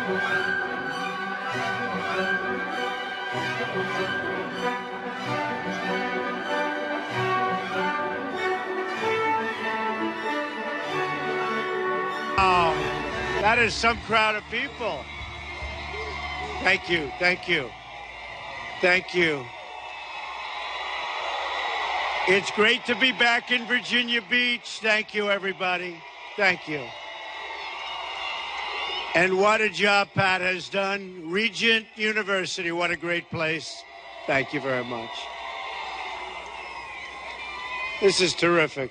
Oh, that is some crowd of people. Thank you, thank you, thank you. It's great to be back in Virginia Beach. Thank you, everybody. Thank you. And what a job Pat has done. Regent University, what a great place. Thank you very much. This is terrific.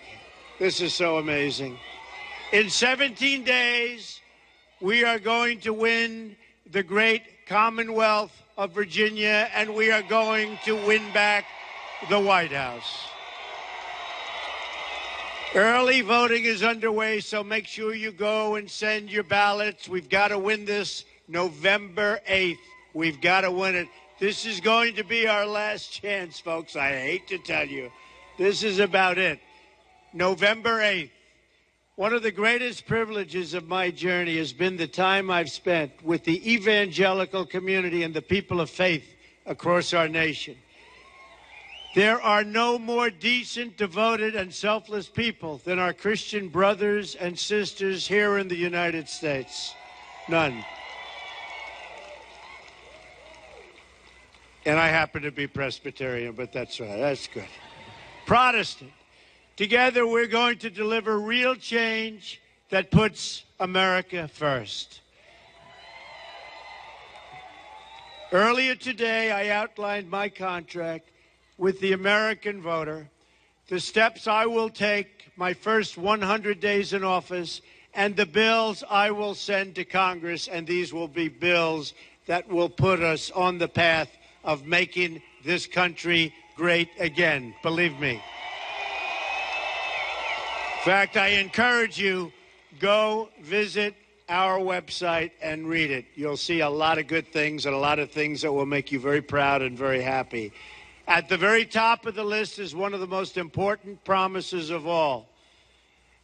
This is so amazing. In 17 days, we are going to win the great Commonwealth of Virginia, and we are going to win back the White House. Early voting is underway, so make sure you go and send your ballots. We've got to win this November 8th. We've got to win it. This is going to be our last chance, folks. I hate to tell you. This is about it. November 8th. One of the greatest privileges of my journey has been the time I've spent with the evangelical community and the people of faith across our nation. There are no more decent, devoted, and selfless people than our Christian brothers and sisters here in the United States. None. And I happen to be Presbyterian, but that's right. That's good. Protestant. Together, we're going to deliver real change that puts America first. Earlier today, I outlined my contract with the American voter, the steps I will take my first 100 days in office, and the bills I will send to Congress, and these will be bills that will put us on the path of making this country great again. Believe me. In fact, I encourage you, go visit our website and read it. You'll see a lot of good things and a lot of things that will make you very proud and very happy. At the very top of the list is one of the most important promises of all.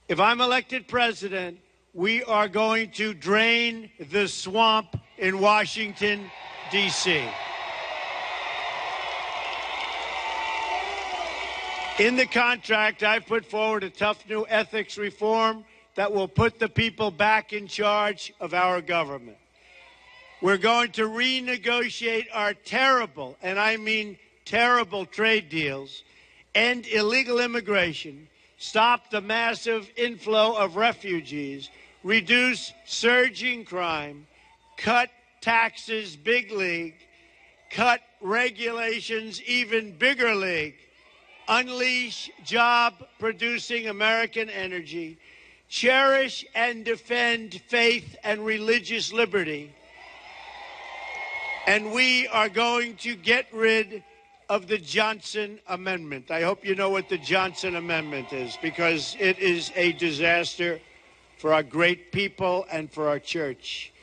If I'm elected president, we are going to drain the swamp in Washington, D.C. In the contract, I've put forward a tough new ethics reform that will put the people back in charge of our government. We're going to renegotiate our terrible, and I mean terrible, trade deals, end illegal immigration, stop the massive inflow of refugees, reduce surging crime, cut taxes big league, cut regulations even bigger league, unleash job-producing American energy, cherish and defend faith and religious liberty, and we are going to get rid of the Johnson Amendment. I hope you know what the Johnson Amendment is, because it is a disaster for our great people and for our church.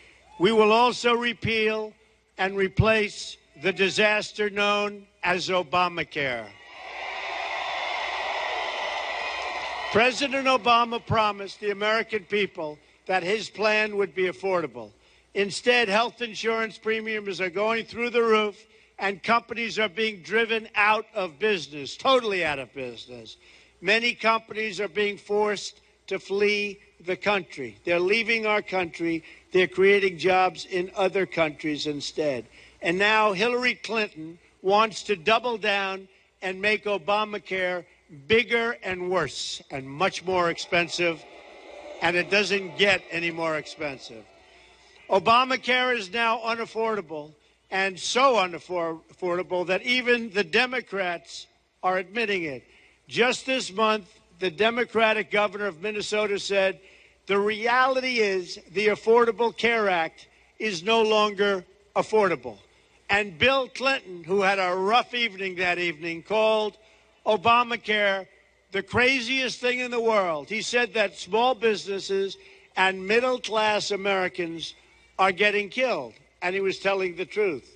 We will also repeal and replace the disaster known as Obamacare. President Obama promised the American people that his plan would be affordable. Instead, health insurance premiums are going through the roof, and companies are being driven out of business, totally out of business. Many companies are being forced to flee the country. They're leaving our country. They're creating jobs in other countries instead. And now Hillary Clinton wants to double down and make Obamacare bigger and worse and much more expensive, and it doesn't get any more expensive. Obamacare is now unaffordable, and so unaffordable that even the Democrats are admitting it. Just this month, the Democratic governor of Minnesota said, the reality is the Affordable Care Act is no longer affordable. And Bill Clinton, who had a rough evening that evening, called Obamacare the craziest thing in the world. He said that small businesses and middle-class Americans are getting killed. And he was telling the truth.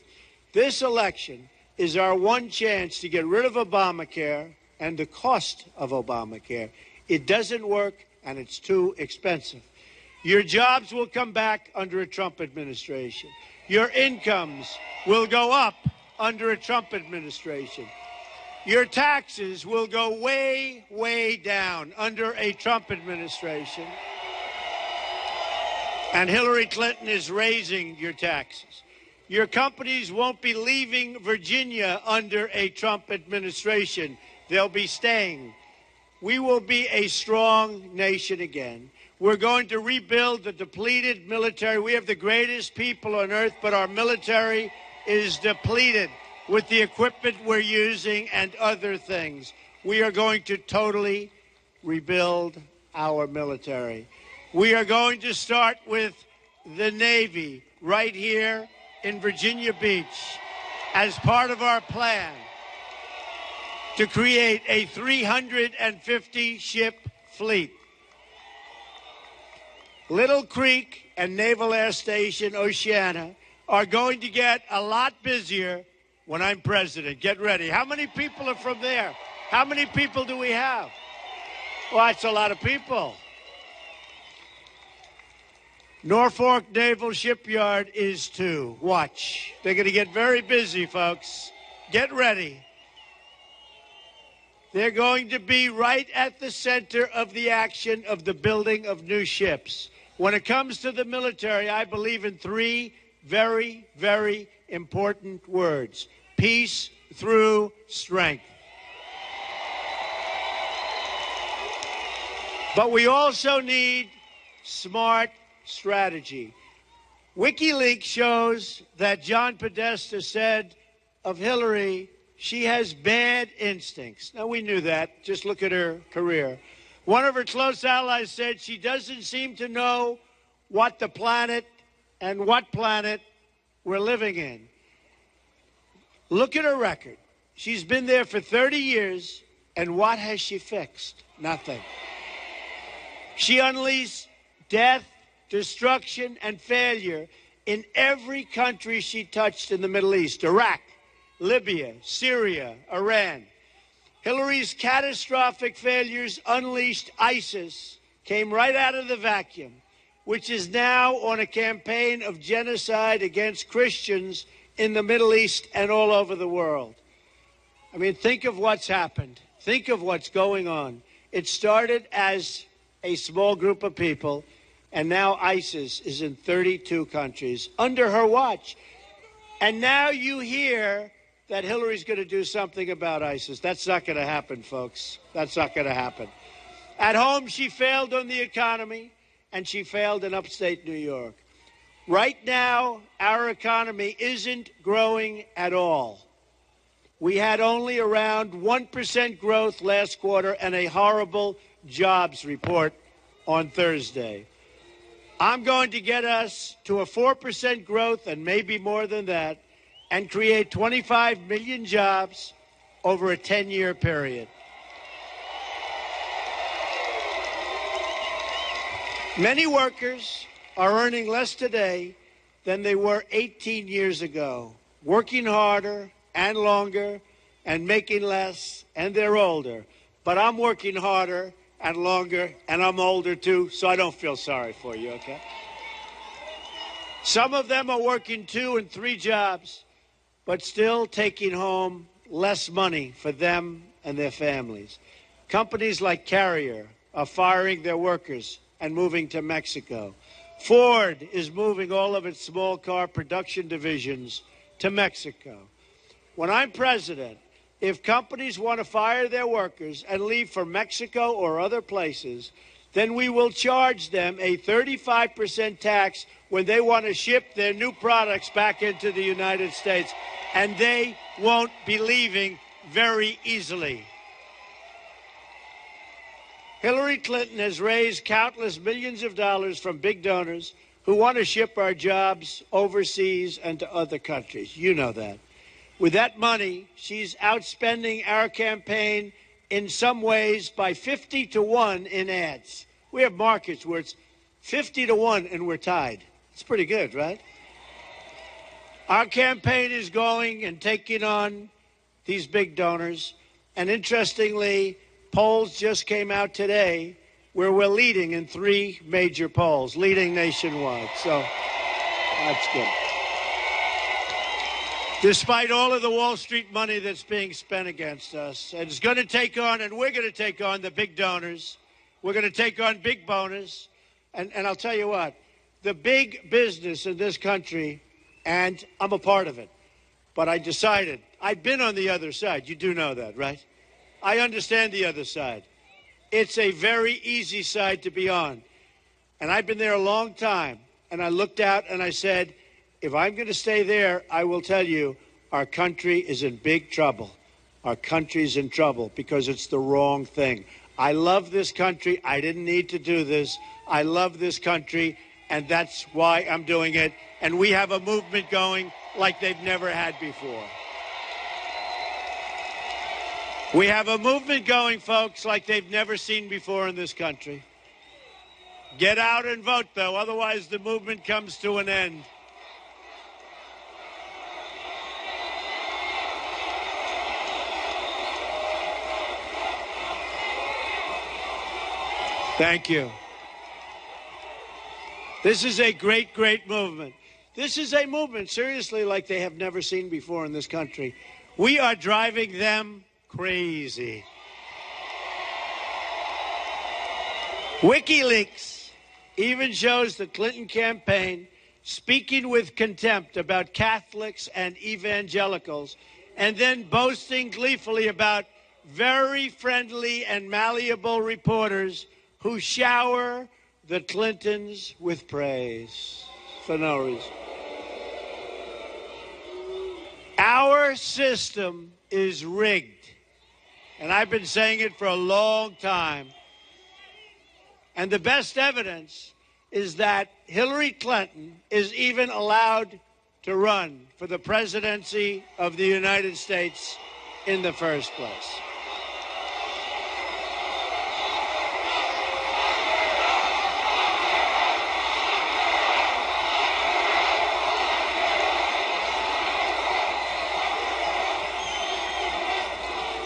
This election is our one chance to get rid of Obamacare and the cost of Obamacare. It doesn't work, and it's too expensive. Your jobs will come back under a Trump administration. Your incomes will go up under a Trump administration. Your taxes will go way, way down under a Trump administration. And Hillary Clinton is raising your taxes. Your companies won't be leaving Virginia under a Trump administration. They'll be staying. We will be a strong nation again. We're going to rebuild the depleted military. We have the greatest people on earth, but our military is depleted with the equipment we're using and other things. We are going to totally rebuild our military. We are going to start with the Navy right here in Virginia Beach as part of our plan to create a 350-ship fleet. Little Creek and Naval Air Station Oceana are going to get a lot busier when I'm president. Get ready. How many people are from there? How many people do we have? Well, that's a lot of people. Norfolk Naval Shipyard is too. Watch. They're going to get very busy, folks. Get ready. They're going to be right at the center of the action of the building of new ships. When it comes to the military, I believe in three very, very important words: peace through strength. But we also need smart strategy. WikiLeaks shows that John Podesta said of Hillary, she has bad instincts. Now, we knew that. Just look at her career. One of her close allies said she doesn't seem to know what the planet and what planet we're living in. Look at her record. She's been there for 30 years, and what has she fixed? Nothing. She unleashed death, destruction, and failure in every country she touched in the Middle East: Iraq, Libya, Syria, Iran. Hillary's catastrophic failures unleashed ISIS, came right out of the vacuum, which is now on a campaign of genocide against Christians in the Middle East and all over the world. I mean, think of what's happened. Think of what's going on. It started as a small group of people, and now ISIS is in 32 countries under her watch. And now you hear that Hillary's going to do something about ISIS. That's not going to happen, folks. That's not going to happen. At home, she failed on the economy, and she failed in upstate New York. Right now, our economy isn't growing at all. We had only around 1% growth last quarter and a horrible jobs report on Thursday. I'm going to get us to a 4% growth and maybe more than that, and create 25 million jobs over a 10-year period. Many workers are earning less today than they were 18 years ago, working harder and longer and making less, and they're older. But I'm working harder and longer, and I'm older too, so I don't feel sorry for you, okay? Some of them are working 2 and 3 jobs, but still taking home less money for them and their families. Companies like Carrier are firing their workers and moving to Mexico. Ford is moving all of its small car production divisions to Mexico. When I'm president, if companies want to fire their workers and leave for Mexico or other places, then we will charge them a 35% tax when they want to ship their new products back into the United States. And they won't be leaving very easily. Hillary Clinton has raised countless millions of dollars from big donors who want to ship our jobs overseas and to other countries. You know that. With that money, she's outspending our campaign in some ways by 50 to 1 in ads. We have markets where it's 50 to 1 and we're tied. It's pretty good, right? Our campaign is going and taking on these big donors. And interestingly, polls just came out today where we're leading in 3 major polls, leading nationwide. So that's good. Despite all of the Wall Street money that's being spent against us, and it's going to take on, and we're going to take on the big donors. We're going to take on big bonus. And I'll tell you what, the big business in this country, and I'm a part of it, but I decided, I've been on the other side. You do know that, right? I understand the other side. It's a very easy side to be on. And I've been there a long time. And I looked out and I said, if I'm going to stay there, I will tell you, our country is in big trouble. Our country's in trouble because it's the wrong thing. I love this country. I didn't need to do this. I love this country, and that's why I'm doing it. And we have a movement going like they've never had before. We have a movement going, folks, like they've never seen before in this country. Get out and vote, though. Otherwise, the movement comes to an end. Thank you. This is a great, great movement. This is a movement, seriously, like they have never seen before in this country. We are driving them crazy. WikiLeaks even shows the Clinton campaign speaking with contempt about Catholics and evangelicals, and then boasting gleefully about very friendly and malleable reporters who shower the Clintons with praise for no reason. Our system is rigged, and I've been saying it for a long time. And the best evidence is that Hillary Clinton is even allowed to run for the presidency of the United States in the first place.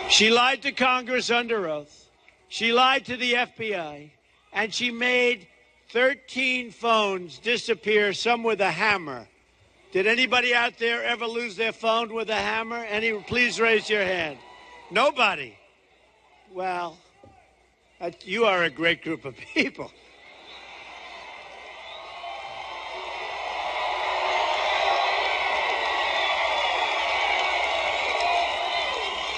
She lied to Congress under oath. She lied to the FBI. And she made 13 phones disappear, some with a hammer. Did anybody out there ever lose their phone with a hammer? Please raise your hand. Nobody. Well, you are a great group of people.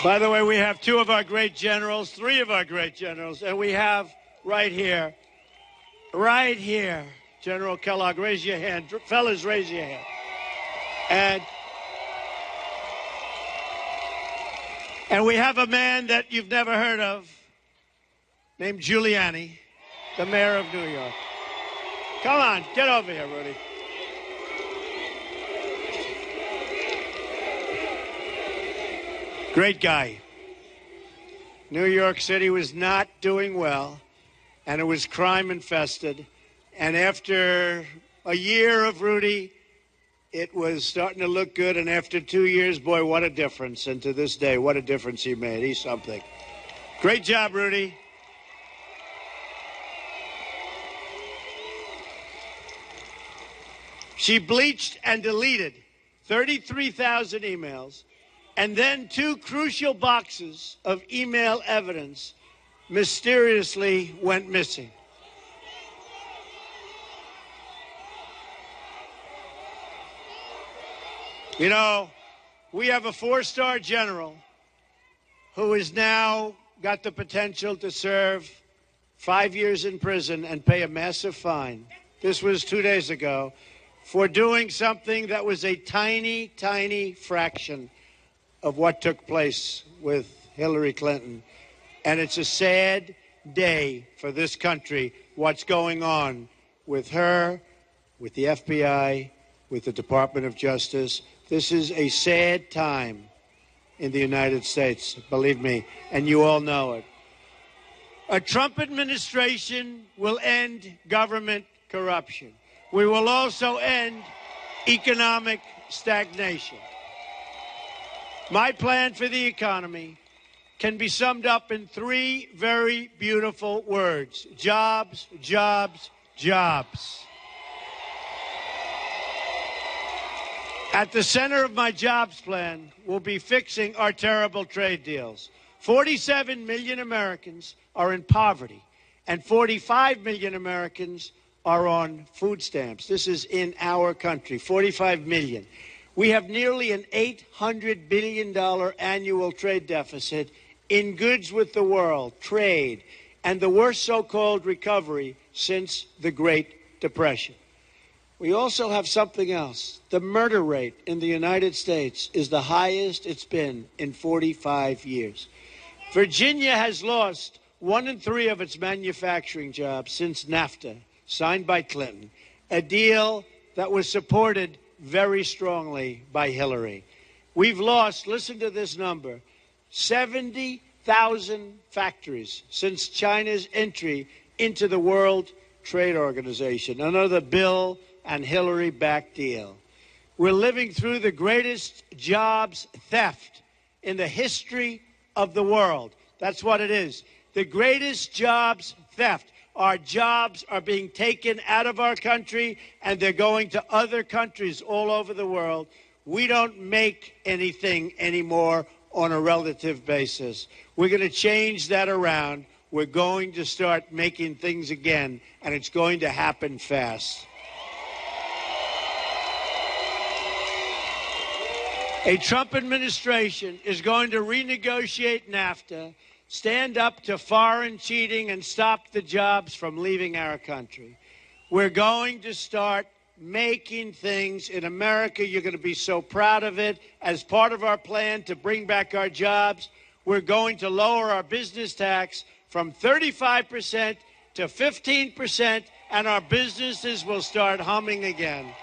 By the way, we have 2 of our great generals, 3 of our great generals, and we have right here, General Kellogg, raise your hand. Fellas, raise your hand. And we have a man that you've never heard of named Giuliani, the mayor of New York. Come on, get over here, Rudy. Great guy. New York City was not doing well, and it was crime infested. And after a year of Rudy, it was starting to look good. And after 2 years, boy, what a difference. And to this day, what a difference he made. He's something. Great job, Rudy. She bleached and deleted 33,000 emails, and then 2 crucial boxes of email evidence mysteriously went missing. You know, we have a 4-star general who has now got the potential to serve 5 years in prison and pay a massive fine. This was 2 days ago, for doing something that was a tiny, tiny fraction of what took place with Hillary Clinton. And it's a sad day for this country, what's going on with her, with the FBI, with the Department of Justice. This is a sad time in the United States, believe me, and you all know it. A Trump administration will end government corruption. We will also end economic stagnation. My plan for the economy can be summed up in three very beautiful words: jobs, jobs, jobs. At the center of my jobs plan will be fixing our terrible trade deals. 47 million Americans are in poverty, and 45 million Americans are on food stamps. This is in our country, 45 million. We have nearly an $800 billion annual trade deficit in goods with the world, trade, and the worst so-called recovery since the Great Depression. We also have something else. The murder rate in the United States is the highest it's been in 45 years. Virginia has lost 1 in 3 of its manufacturing jobs since NAFTA, signed by Clinton, a deal that was supported very strongly by Hillary. We've lost, listen to this number, 70,000 factories since China's entry into the World Trade Organization, another Bill and Hillary-backed deal. We're living through the greatest jobs theft in the history of the world. That's what it is. The greatest jobs theft. Our jobs are being taken out of our country, and they're going to other countries all over the world. We don't make anything anymore on a relative basis. We're going to change that around. We're going to start making things again, and it's going to happen fast. A Trump administration is going to renegotiate NAFTA, stand up to foreign cheating, and stop the jobs from leaving our country. We're going to start making things in America. You're going to be so proud of it. As part of our plan to bring back our jobs, we're going to lower our business tax from 35% to 15%, and our businesses will start humming again.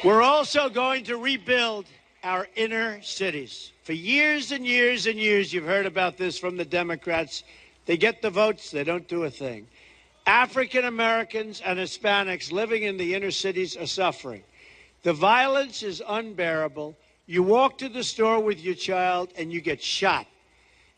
We're also going to rebuild our inner cities. For years and years and years, you've heard about this from the Democrats. They get the votes, they don't do a thing. African Americans and Hispanics living in the inner cities are suffering. The violence is unbearable. You walk to the store with your child and you get shot.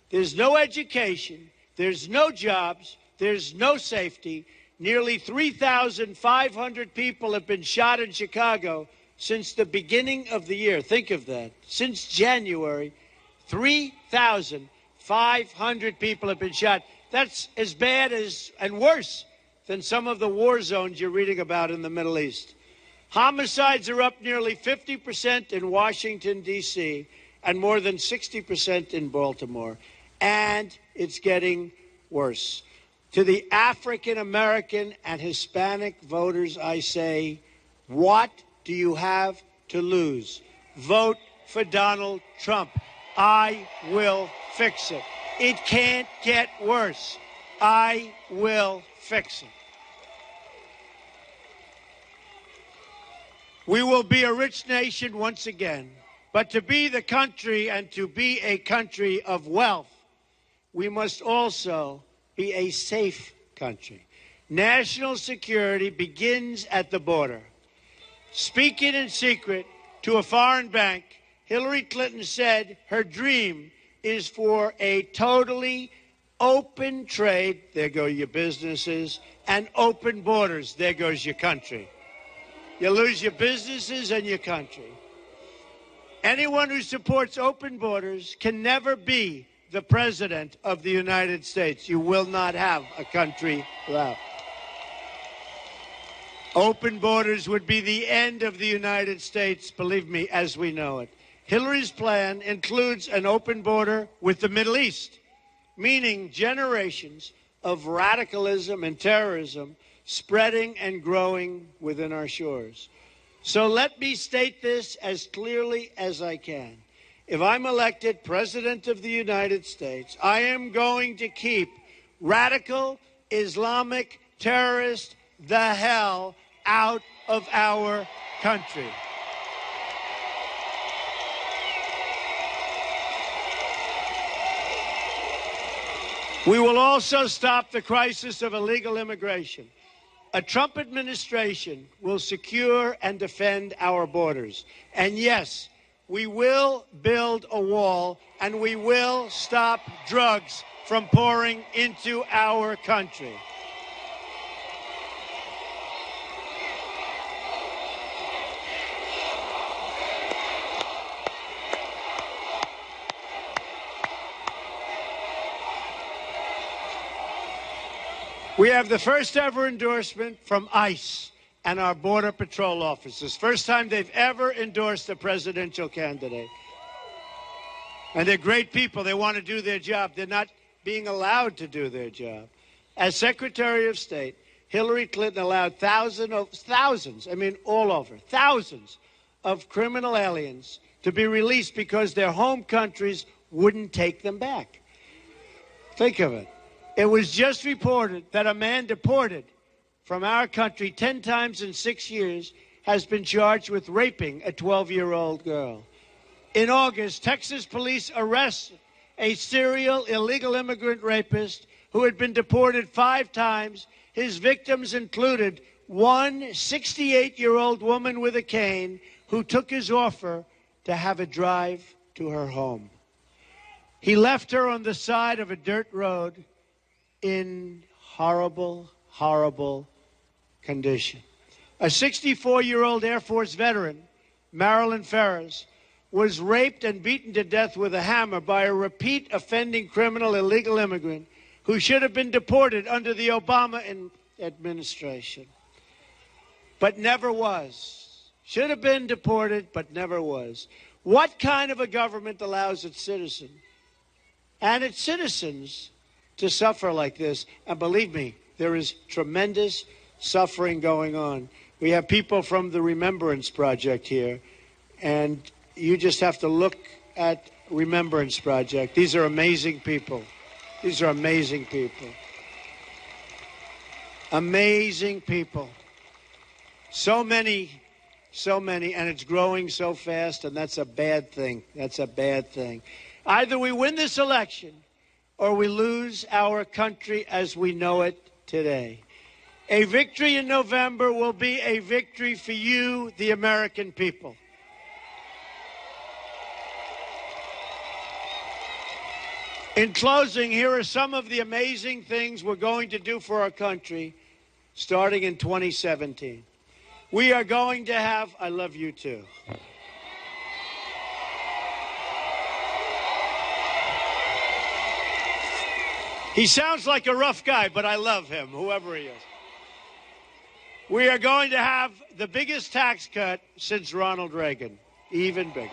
There's no education, there's no jobs, there's no safety. Nearly 3,500 people have been shot in Chicago since the beginning of the year. Think of that. Since January, 3,500 people have been shot. That's as bad as and worse than some of the war zones you're reading about in the Middle East. Homicides are up nearly 50% in Washington, D.C., and more than 60% in Baltimore. And it's getting worse. To the African American and Hispanic voters, I say, what do you have to lose? Vote for Donald Trump. I will fix it. It can't get worse. I will fix it. We will be a rich nation once again, but to be the country and to be a country of wealth, we must also be a safe country. National security begins at the border. Speaking in secret to a foreign bank, Hillary Clinton said her dream is for a totally open trade, there go your businesses, and open borders, there goes your country. You lose your businesses and your country. Anyone who supports open borders can never be the President of the United States. You will not have a country left. Open borders would be the end of the United States, believe me, as we know it. Hillary's plan includes an open border with the Middle East, meaning generations of radicalism and terrorism spreading and growing within our shores. So let me state this as clearly as I can. If I'm elected President of the United States, I am going to keep radical Islamic terrorists the hell out of our country. We will also stop the crisis of illegal immigration. A Trump administration will secure and defend our borders. And yes, we will build a wall, and we will stop drugs from pouring into our country. We have the first ever endorsement from ICE and our Border Patrol officers. First time they've ever endorsed a presidential candidate. And they're great people. They want to do their job. They're not being allowed to do their job. As Secretary of State, Hillary Clinton allowed thousands, I mean all over, thousands of criminal aliens to be released because their home countries wouldn't take them back. Think of it. It was just reported that a man deported from our country 10 times in 6 years has been charged with raping a 12-year-old girl. In August, Texas police arrested a serial illegal immigrant rapist who had been deported 5 times. His victims included one 68-year-old woman with a cane who took his offer to have a drive to her home. He left her on the side of a dirt road in horrible, horrible condition. A 64-year-old Air Force veteran, Marilyn Ferris, was raped and beaten to death with a hammer by a repeat offending criminal illegal immigrant who should have been deported under the Obama administration, but never was. Should have been deported, but never was. What kind of a government allows its citizens to suffer like this? And believe me, there is tremendous suffering going on. We have people from the Remembrance Project here, and you just have to look at Remembrance Project. These are amazing people. These are amazing people. Amazing people. So many, and it's growing so fast, and that's a bad thing. That's a bad thing. Either we win this election or we lose our country as we know it today. A victory in November will be a victory for you, the American people. In closing, here are some of the amazing things we're going to do for our country starting in 2017. We are going to have, I love you too. He sounds like a rough guy, but I love him, whoever he is. We are going to have the biggest tax cut since Ronald Reagan, even bigger.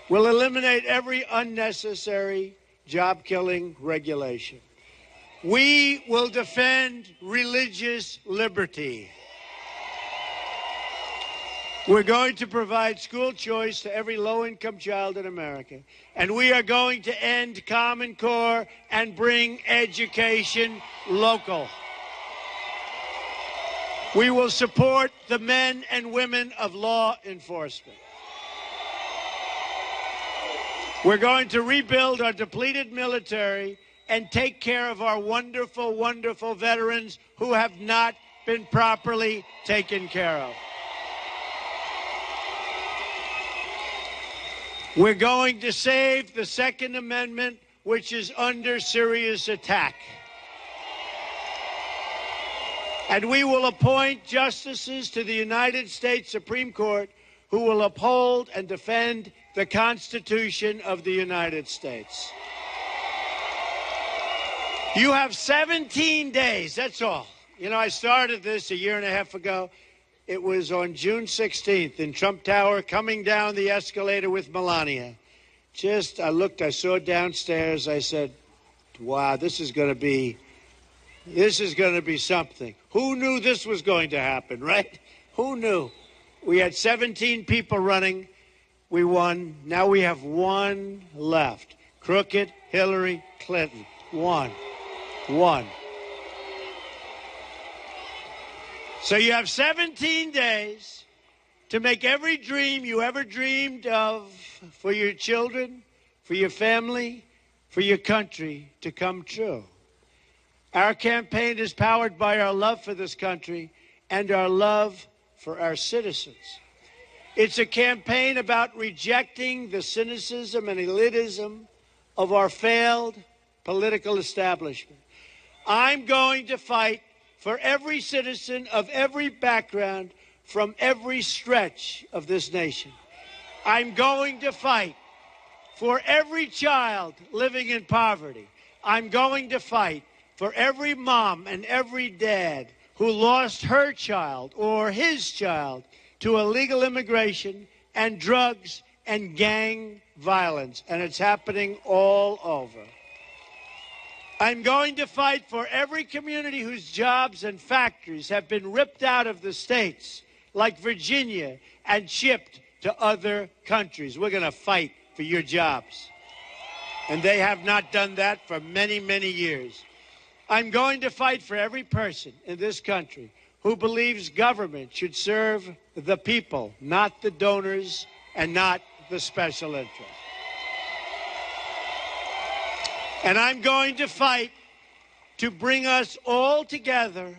We'll eliminate every unnecessary job-killing regulation. We will defend religious liberty. We're going to provide school choice to every low-income child in America. And we are going to end Common Core and bring education local. We will support the men and women of law enforcement. We're going to rebuild our depleted military and take care of our wonderful, wonderful veterans who have not been properly taken care of. We're going to save the Second Amendment, which is under serious attack. And we will appoint justices to the United States Supreme Court who will uphold and defend the Constitution of the United States. You have 17 days, that's all. You know, I started this a year and a half ago. It was on June 16th in Trump Tower, coming down the escalator with Melania. I saw downstairs, I said, wow, this is going to be something. Who knew this was going to happen, right? Who knew? We had 17 people running. We won. Now we have one left. Crooked Hillary Clinton. One. So you have 17 days to make every dream you ever dreamed of for your children, for your family, for your country to come true. Our campaign is powered by our love for this country and our love for our citizens. It's a campaign about rejecting the cynicism and elitism of our failed political establishment. I'm going to fight for every citizen of every background from every stretch of this nation. I'm going to fight for every child living in poverty. I'm going to fight for every mom and every dad who lost her child or his child to illegal immigration and drugs and gang violence. And it's happening all over. I'm going to fight for every community whose jobs and factories have been ripped out of the states, like Virginia, and shipped to other countries. We're going to fight for your jobs. And they have not done that for many, many years. I'm going to fight for every person in this country who believes government should serve the people, not the donors and not the special interests. And I'm going to fight to bring us all together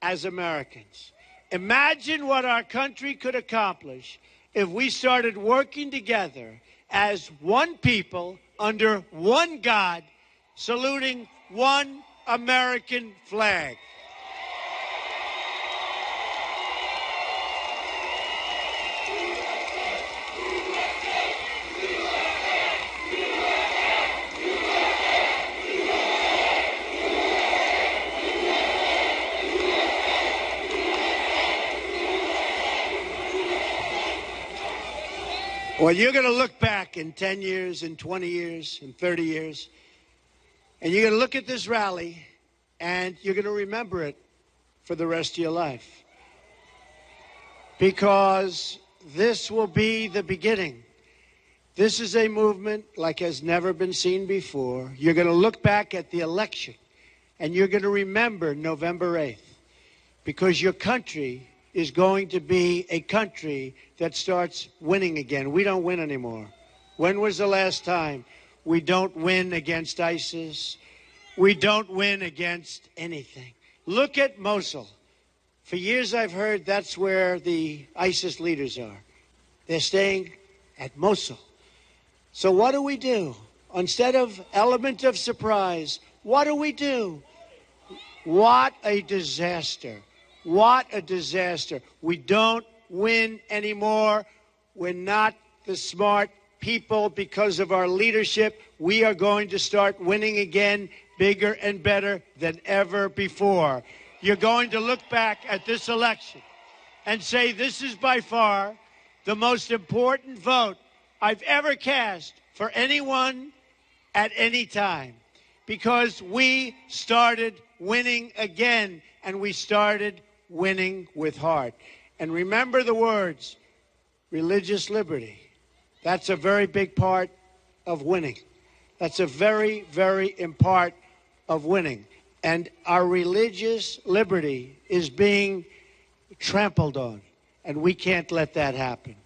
as Americans. Imagine what our country could accomplish if we started working together as one people under one God, saluting one American flag. Well, you're going to look back in 10 years, in 20 years, in 30 years, and you're going to look at this rally, and you're going to remember it for the rest of your life. Because this will be the beginning. This is a movement like has never been seen before. You're going to look back at the election, and you're going to remember November 8th, because your country is going to be a country that starts winning again. We don't win anymore. When was the last time? We don't win against ISIS. We don't win against anything. Look at Mosul. For years I've heard that's where the ISIS leaders are. They're staying at Mosul. So what do? Instead of element of surprise, what do? What a disaster. What a disaster. We don't win anymore. We're not the smart people because of our leadership. We are going to start winning again, bigger and better than ever before. You're going to look back at this election and say, this is by far the most important vote I've ever cast for anyone at any time, because we started winning again, and we started winning with heart. And remember the words, religious liberty. That's a very big part of winning. That's a very, very important part of winning. And our religious liberty is being trampled on. And we can't let that happen.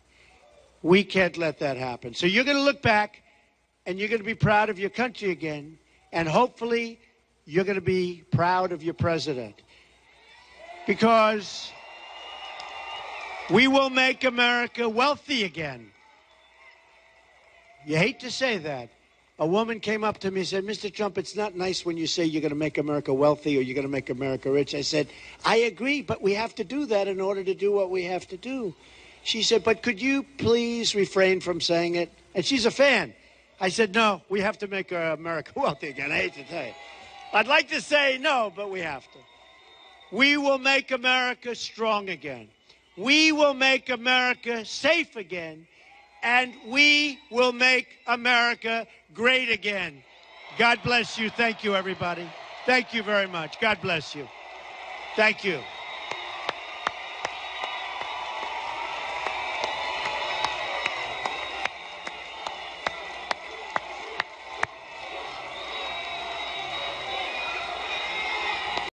We can't let that happen. So you're going to look back and you're going to be proud of your country again. And hopefully you're going to be proud of your president. Because we will make America wealthy again. You hate to say that. A woman came up to me and said, Mr. Trump, it's not nice when you say you're going to make America wealthy or you're going to make America rich. I said, I agree, but we have to do that in order to do what we have to do. She said, but could you please refrain from saying it? And she's a fan. I said, no, we have to make America wealthy again. I hate to tell you. I'd like to say no, but we have to. We will make America strong again. We will make America safe again. And we will make America great again. God bless you. Thank you, everybody. Thank you very much. God bless you. Thank you.